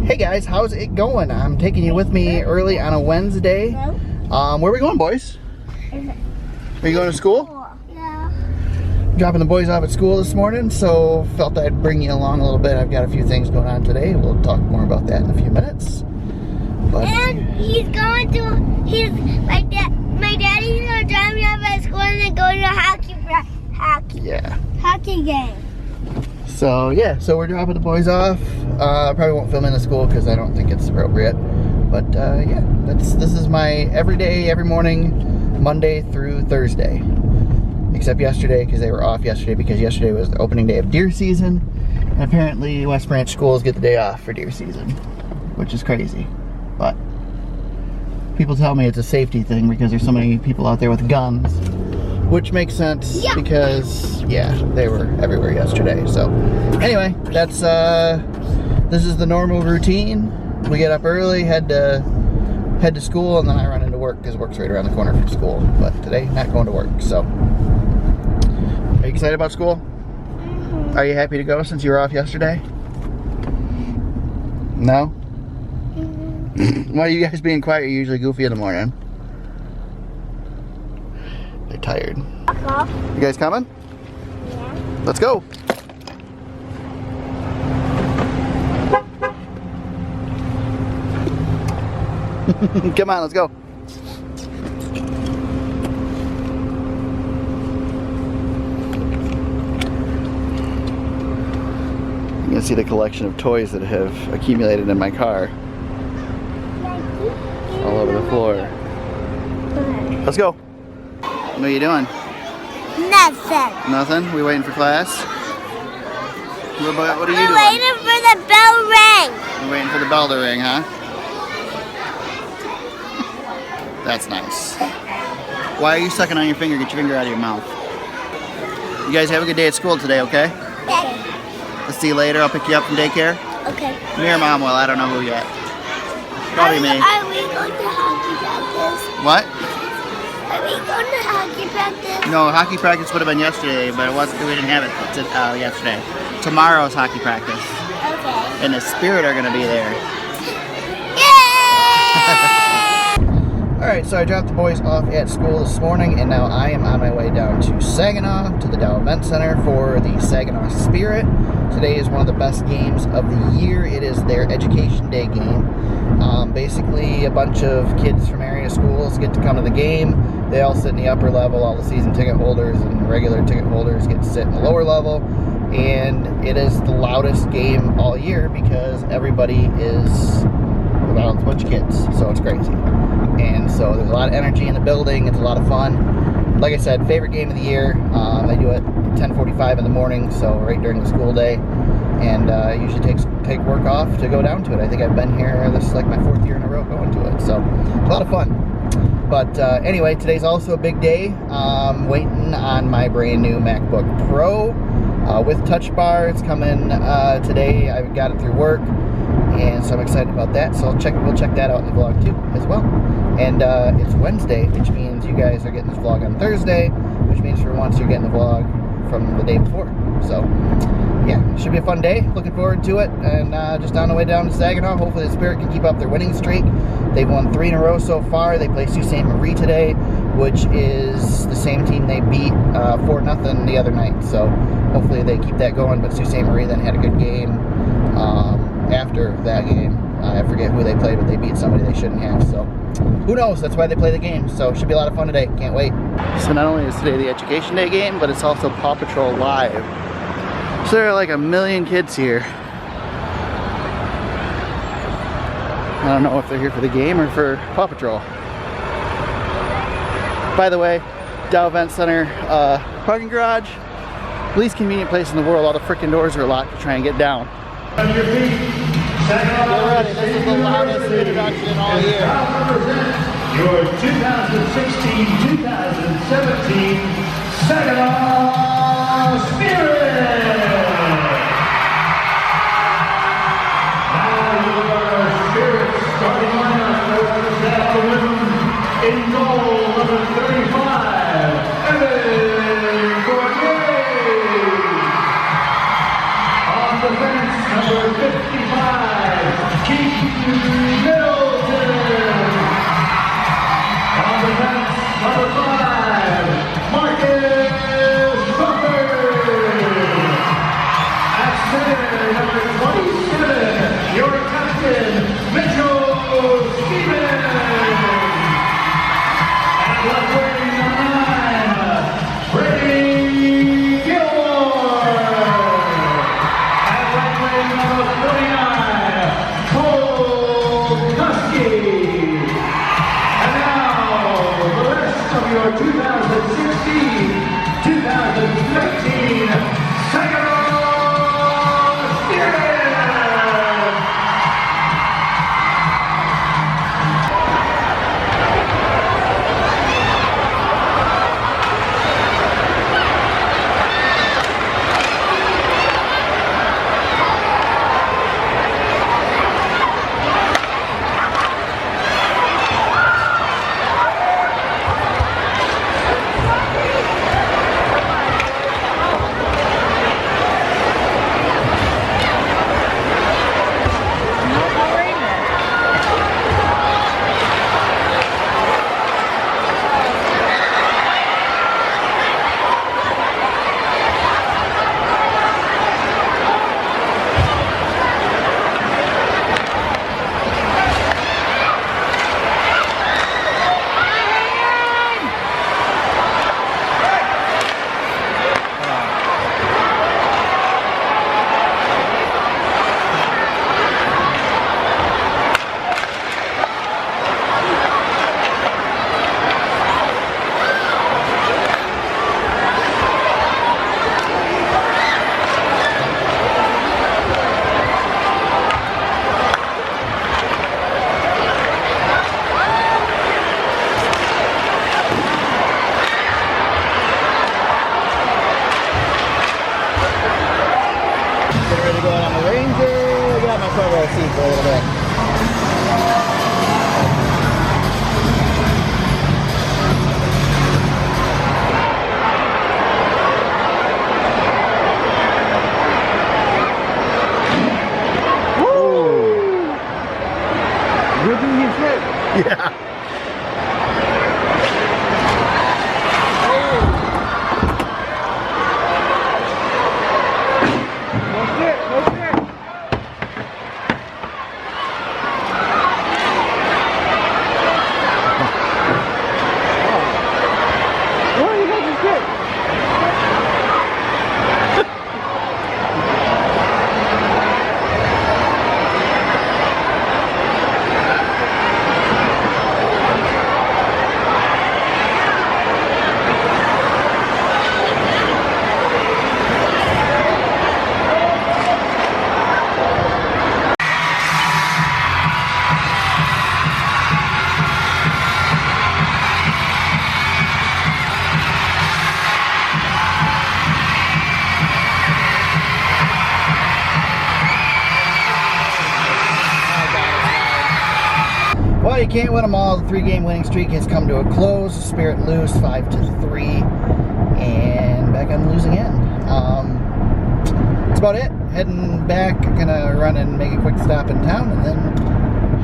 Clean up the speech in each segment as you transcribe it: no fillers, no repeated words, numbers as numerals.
Hey guys, how's it going? I'm taking you with me early on a Wednesday. Where are we going, boys? Are you going to school? Yeah. Dropping the boys off at school this morning, so felt I'd bring you along a little bit. I've got a few things going on today. We'll talk more about that in a few minutes. But And he's going to, my daddy's going to drive me off at school and then go to a hockey game. So yeah, so we're dropping the boys off. Probably won't film in the school because I don't think it's appropriate. But yeah, this is my everyday, every morning, Monday through Thursday. Except yesterday, because they were off yesterday, because yesterday was the opening day of deer season. And apparently West Branch schools get the day off for deer season, which is crazy. But people tell me it's a safety thing because there's so many people out there with guns. Which makes sense because, yeah, they were everywhere yesterday. So, anyway, that's, this is the normal routine. We get up early, head to school, and then I run into work because work's right around the corner from school. But today, not going to work, so. Are you excited about school? Mm-hmm. Are you happy to go since you were off yesterday? No? Mm-hmm. Why are you guys being quiet? You're usually goofy in the morning. They're tired. You guys coming? Yeah. Let's go. Come on, let's go. You can see the collection of toys that have accumulated in my car all over the floor. Let's go. What are you doing? Nothing. Nothing? We waiting for class? What are you doing? We're waiting for the bell ring. We're waiting for the bell to ring, huh? That's nice. Why are you sucking on your finger? Get your finger out of your mouth. You guys have a good day at school today, okay? Okay. I'll see you later. I'll pick you up from daycare. Okay. Me or Mom will. I don't know who yet. Probably me. Are we going to hockey practice? What? Are we going to hockey practice? No, hockey practice would have been yesterday, but it wasn't. We didn't have it yesterday. Tomorrow's hockey practice. Okay. And the Spirit are going to be there. Yay! Alright, so I dropped the boys off at school this morning, and now I am on my way down to Saginaw, to the Dow Event Center for the Saginaw Spirit. Today is one of the best games of the year. It is their Education Day game. Basically, a bunch of kids from area schools get to come to the game. They all sit in the upper level. All the season ticket holders and regular ticket holders get to sit in the lower level. And it is the loudest game all year because everybody is around a bunch of kids, so it's crazy. And so there's a lot of energy in the building. It's a lot of fun. Like I said, favorite game of the year. They do it 10:45 in the morning, so right during the school day. And usually take work off to go down to it. I think I've been here, this is like my 4th year in a row going to it. So a lot of fun. But anyway, today's also a big day. Waiting on my brand new MacBook Pro with Touchbar. It's coming today. I got it through work. And so I'm excited about that. So we'll check that out in the vlog too as well. And it's Wednesday, which means you guys are getting this vlog on Thursday, which means for once you're getting the vlog from the day before. So yeah, it should be a fun day. Looking forward to it. And just on the way down to Saginaw, hopefully the Spirit can keep up their winning streak. They've won 3 in a row so far. They play Sault Ste. Marie today, which is the same team they beat 4-0 the other night. So hopefully they keep that going. But Sault Ste. Marie then had a good game after that game. I forget who they played, but they beat somebody they shouldn't have. So who knows? That's why they play the game. So it should be a lot of fun today. Can't wait. So not only is today the Education Day game, but it's also Paw Patrol Live. So there are like 1 million kids here. I don't know if they're here for the game or for Paw Patrol. By the way, Dow Event Center parking garage, least convenient place in the world. All the frickin' doors are locked to try and get down. On your feet. Get ready. This is the loudest introduction in all year. Your 2016-2017 Saginaw Spirit. Now your Spirit starting lineup this afternoon in goal number 35. On the bench, number 55, Yeah. Well, you can't win them all. The 3-game winning streak has come to a close. Spirit lose 5-3, and back on the losing end. That's about it. Heading back, gonna run and make a quick stop in town, and then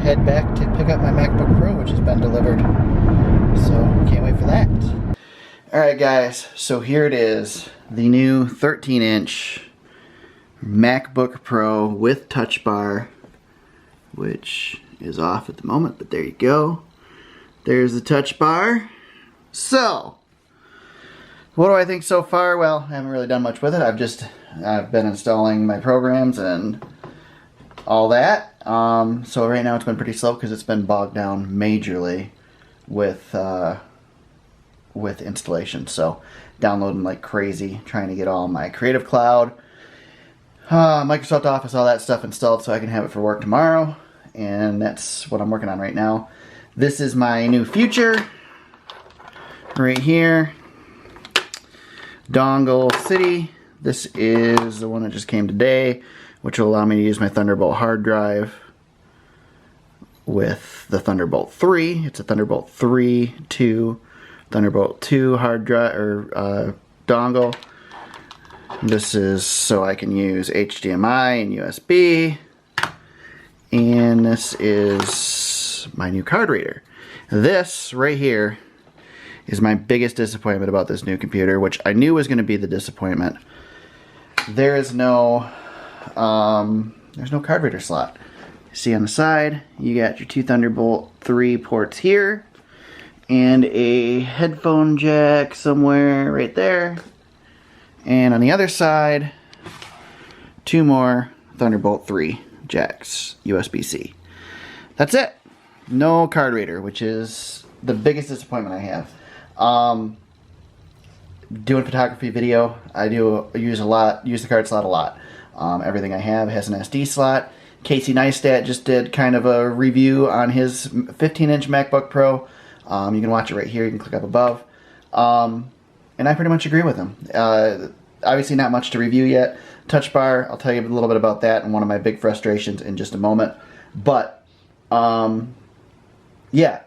head back to pick up my MacBook Pro, which has been delivered. So can't wait for that. All right, guys. So here it is, the new 13-inch MacBook Pro with Touchbar, which is off at the moment, but there you go. There's the Touchbar. So, what do I think so far? Well, I haven't really done much with it. I've been installing my programs and all that. So right now it's been pretty slow because it's been bogged down majorly with installation. So downloading like crazy, trying to get all my Creative Cloud, Microsoft Office, all that stuff installed so I can have it for work tomorrow. And that's what I'm working on right now. This is my new future right here. Dongle City. This is the one that just came today, which will allow me to use my Thunderbolt hard drive with the Thunderbolt 3. It's a Thunderbolt 3 to Thunderbolt 2 hard drive or dongle. This is so I can use HDMI and USB. And this is my new card reader. This right here is my biggest disappointment about this new computer, which I knew was going to be the disappointment. There is no, there's no card reader slot. See on the side, you got your two Thunderbolt 3 ports here, and a headphone jack somewhere right there. And on the other side, two more Thunderbolt 3 jacks, USB-C. That's it. No card reader, which is the biggest disappointment I have. Doing photography, video, I use the card slot a lot. Everything I have has an SD slot. Casey Neistat just did kind of a review on his 15-inch MacBook Pro. You can watch it right here. You can click up above. And I pretty much agree with him. Obviously not much to review yet. Touchbar, I'll tell you a little bit about that and one of my big frustrations in just a moment. But, yeah,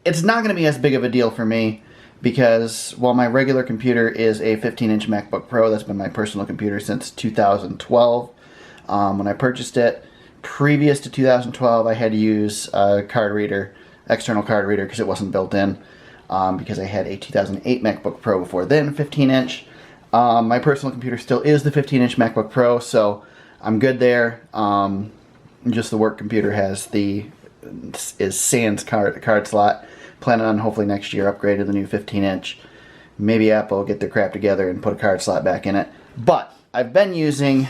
it's not going to be as big of a deal for me because while my regular computer is a 15-inch MacBook Pro, that's been my personal computer since 2012. When I purchased it, previous to 2012, I had to use a card reader, external card reader, because it wasn't built in, because I had a 2008 MacBook Pro before then, 15-inch. My personal computer still is the 15-inch MacBook Pro, so I'm good there. Just the work computer is sans card slot. Planning on hopefully next year upgrade to the new 15-inch. Maybe Apple will get their crap together and put a card slot back in it. But I've been using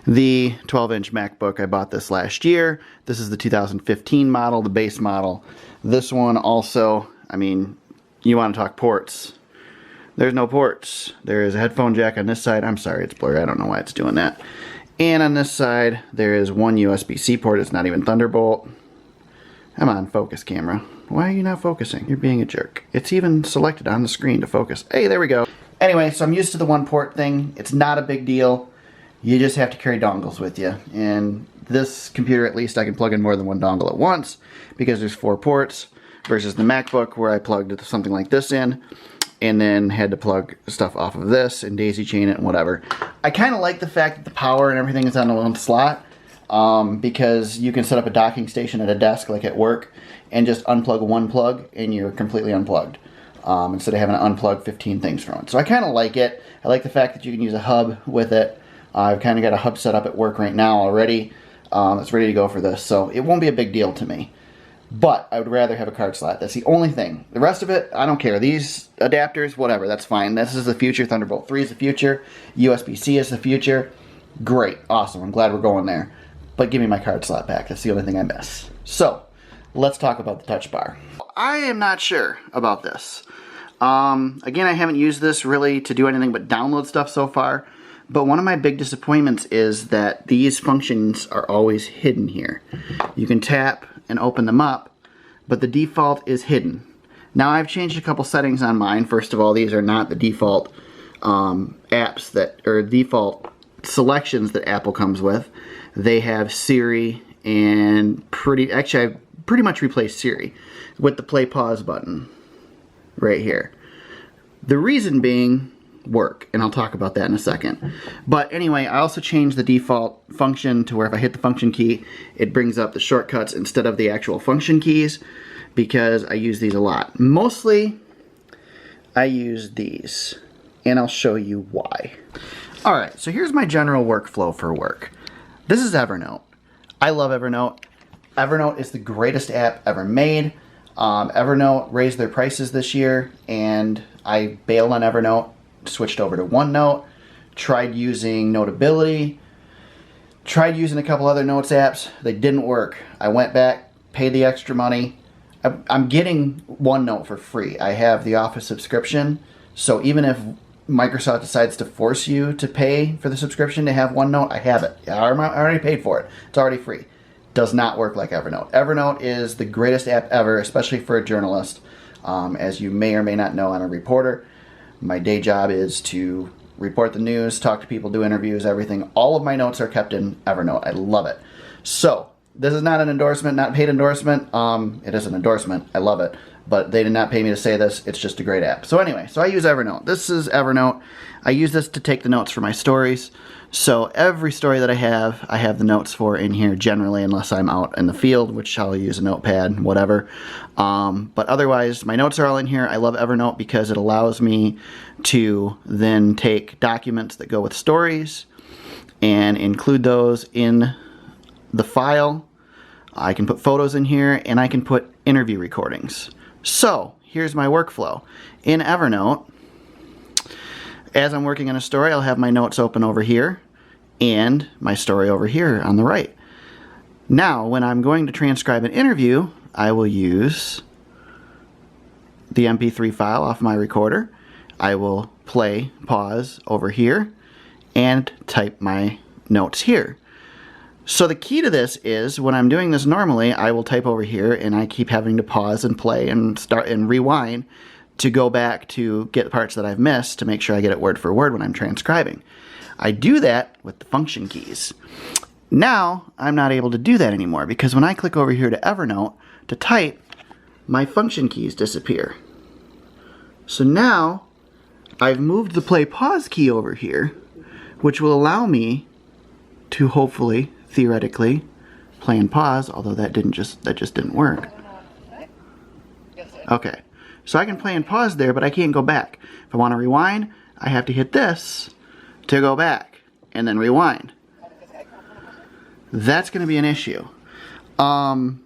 the 12-inch MacBook. I bought this last year. This is the 2015 model, the base model. This one also, I mean, you want to talk ports. There's no ports. There is a headphone jack on this side. I'm sorry, it's blurry. I don't know why it's doing that. And on this side, there is one USB-C port. It's not even Thunderbolt. Come on, focus, camera. Why are you not focusing? You're being a jerk. It's even selected on the screen to focus. Hey, there we go. Anyway, so I'm used to the one port thing. It's not a big deal. You just have to carry dongles with you. And this computer, at least, I can plug in more than one dongle at once because there's 4 ports versus the MacBook where I plugged something like this in and then had to plug stuff off of this and daisy chain it and whatever. I kind of like the fact that the power and everything is on the one slot because you can set up a docking station at a desk like at work and just unplug one plug and you're completely unplugged instead of having to unplug 15 things from it. So I kind of like it. I like the fact that you can use a hub with it. I've kind of got a hub set up at work right now already. It's ready to go for this, so it won't be a big deal to me. But I would rather have a card slot. That's the only thing. The rest of it, I don't care. These adapters, whatever, that's fine. This is the future. Thunderbolt 3 is the future. USB-C is the future. Great. Awesome. I'm glad we're going there. But give me my card slot back. That's the only thing I miss. So, let's talk about the touch bar. I am not sure about this. Again, I haven't used this really to do anything but download stuff so far. But one of my big disappointments is that these functions are always hidden here. You can tap and open them up, but the default is hidden. Now I've changed a couple settings on mine. First of all, these are not the default apps that, or default selections that Apple comes with. They have Siri and actually I've pretty much replaced Siri with the play pause button right here. The reason being work, and I'll talk about that in a second. But anyway, I also changed the default function to where if I hit the function key, it brings up the shortcuts instead of the actual function keys because I use these a lot. Mostly, I use these, and I'll show you why. Alright, so here's my general workflow for work. This is Evernote. I love Evernote. Evernote is the greatest app ever made. Evernote raised their prices this year, and I bailed on Evernote. Switched over to OneNote, tried using Notability, tried using a couple other notes apps. They didn't work. I went back, paid the extra money. I'm getting OneNote for free. I have the Office subscription, so even if Microsoft decides to force you to pay for the subscription to have OneNote, I have it. I already paid for it. It's already free. Does not work like Evernote. Evernote is the greatest app ever, especially for a journalist. As you may or may not know, I'm a reporter. My day job is to report the news, talk to people, do interviews, everything. All of my notes are kept in Evernote. I love it. So, this is not an endorsement, not a paid endorsement. It is an endorsement. I love it. But they did not pay me to say this. It's just a great app. So anyway, so I use Evernote. This is Evernote. I use this to take the notes for my stories. So every story that I have the notes for in here generally, unless I'm out in the field, which I'll use a notepad, whatever. But otherwise, my notes are all in here. I love Evernote because it allows me to then take documents that go with stories and include those in the file. I can put photos in here, and I can put interview recordings. So here's my workflow. In Evernote, as I'm working on a story, I'll have my notes open over here and my story over here on the right. Now, when I'm going to transcribe an interview, I will use the MP3 file off my recorder. I will play, pause over here, and type my notes here. So the key to this is when I'm doing this normally, I will type over here and I keep having to pause and play and start and rewind to go back to get the parts that I've missed to make sure I get it word for word when I'm transcribing. I do that with the function keys. Now I'm not able to do that anymore because when I click over here to Evernote to type, my function keys disappear. So now I've moved the play pause key over here, which will allow me to hopefully, theoretically, play and pause, although that just didn't work. Okay, so I can play and pause there, but I can't go back. If I want to rewind, I have to hit this to go back, and then rewind. That's going to be an issue. So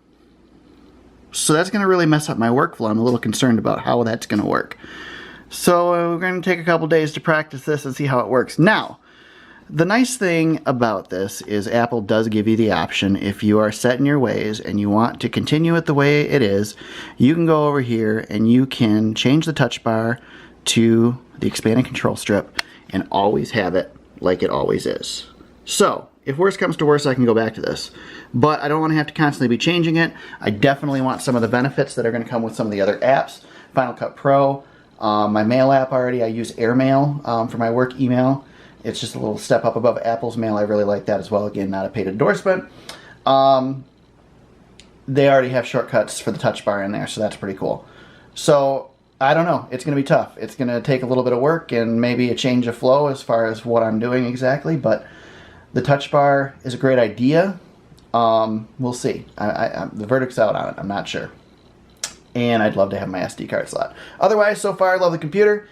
that's going to really mess up my workflow. I'm a little concerned about how that's going to work. So we're going to take a couple days to practice this and see how it works. Now, the nice thing about this is Apple does give you the option, if you are set in your ways and you want to continue it the way it is, you can go over here and you can change the touch bar to the expanded control strip and always have it like it always is. So, if worse comes to worse, I can go back to this. But I don't want to have to constantly be changing it. I definitely want some of the benefits that are going to come with some of the other apps. Final Cut Pro, my mail app already, I use Airmail for my work email. It's just a little step up above Apple's Mail. I really like that as well. Again, not a paid endorsement. They already have shortcuts for the touch bar in there, so that's pretty cool. So, I don't know. It's going to be tough. It's going to take a little bit of work and maybe a change of flow as far as what I'm doing exactly, but the touch bar is a great idea. We'll see. The verdict's out on it. I'm not sure. And I'd love to have my SD card slot. Otherwise, so far, I love the computer.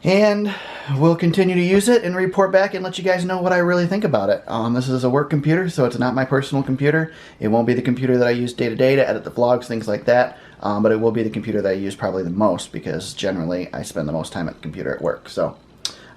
And we'll continue to use it and report back and let you guys know what I really think about it. This is a work computer, so it's not my personal computer. It won't be the computer that I use day to day to edit the vlogs, things like that. But it will be the computer that I use probably the most because generally I spend the most time at the computer at work. So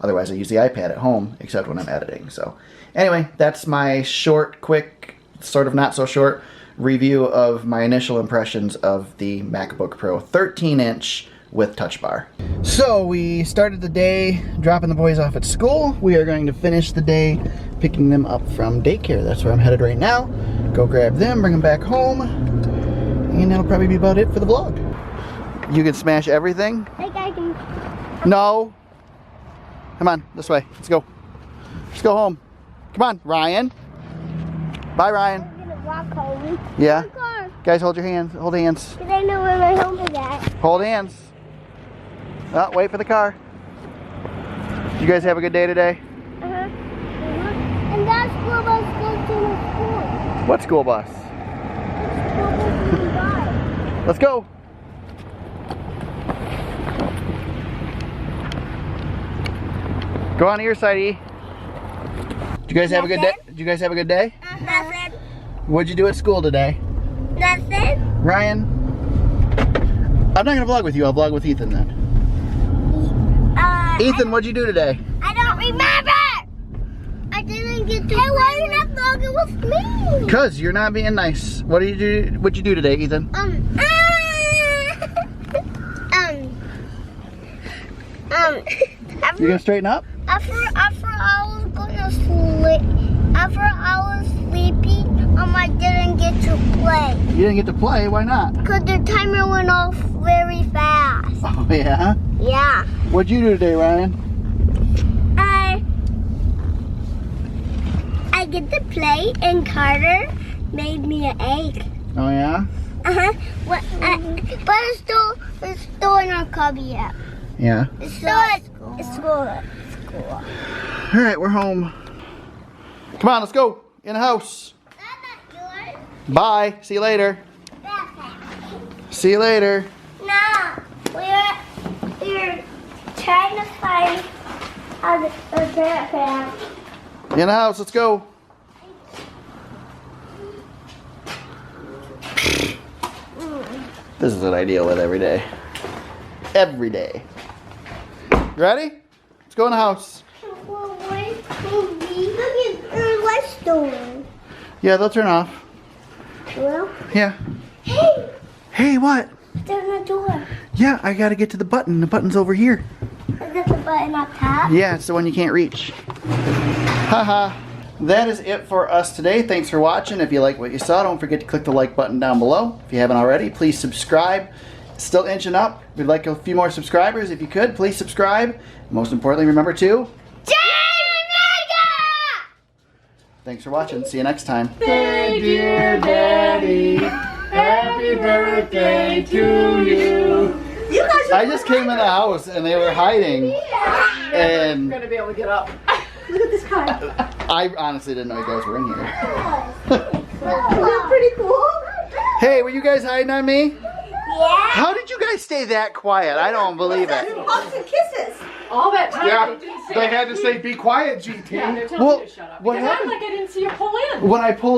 otherwise I use the iPad at home, except when I'm editing. So anyway, that's my short, quick, sort of not so short review of my initial impressions of the MacBook Pro 13-inch with touch bar. So we started the day dropping the boys off at school. We are going to finish the day picking them up from daycare. That's where I'm headed right now. Go grab them, bring them back home, and that'll probably be about it for the vlog. You can smash everything? Like I can. No. Come on, this way. Let's go. Let's go home. Come on, Ryan. Bye, Ryan. I'm gonna walk home. Yeah. Guys, hold your hands. Hold hands. Because I know where my home is at. Hold hands. Oh, wait for the car. You guys have a good day today? Uh-huh. And that school bus goes to the school. What school bus? School bus is by. Let's go. Go on to your side, E. Did you guys have a good day? Did you guys have a good day? Nothing. What'd you do at school today? Nothing. Ryan? I'm not gonna vlog with you. I'll vlog with Ethan then. Ethan, what'd you do today? I don't remember. I didn't get to. Hey, why are you not vlogging with me? Cause you're not being nice. What did you do? What'd you do today, Ethan? You gonna straighten up? After I was going to sleep. After I was sleeping, I didn't get to play. You didn't get to play. Why not? Because the timer went off very fast. Oh yeah. Yeah. What'd you do today, Ryan? I get to play, and Carter made me an egg. Oh yeah. But it's still in our cubby yet. Yeah. It's still at school. All right, we're home. Come on, let's go. In the house. That's not yours. Bye. See you later. Backpack. See you later. No, we're trying to find a backpack. In the house. Let's go. This is what I deal with every day. Every day. Ready? Let's go in the house. Well, where's the look at the lights doing? Yeah, they'll turn off. Well, Yeah. hey, Hey, what? there's a door. Yeah, I gotta get to the button. The button's over here. Is that the button up top? Yeah, it's the one you can't reach. Haha. That is it for us today. Thanks for watching. If you like what you saw, don't forget to click the like button down below. If you haven't already, please subscribe. Still inching up. We'd like a few more subscribers. If you could, please subscribe. Most importantly, remember to... Thanks for watching. See you next time. Hey, dear Daddy, happy birthday to you. I just came in the house and they were hiding. And I'm gonna be able to get up. Look at this car. I honestly didn't know you guys were in here. Isn't that pretty cool? Hey, were you guys hiding on me? Yeah. How did you guys stay that quiet? I don't believe it. Hugs and kisses. All that time Yeah, they didn't say they had to say, be quiet, GT. Yeah, they're telling Well, you to shut up. what Because I'm happened? like, I didn't see you pull in. When I pulled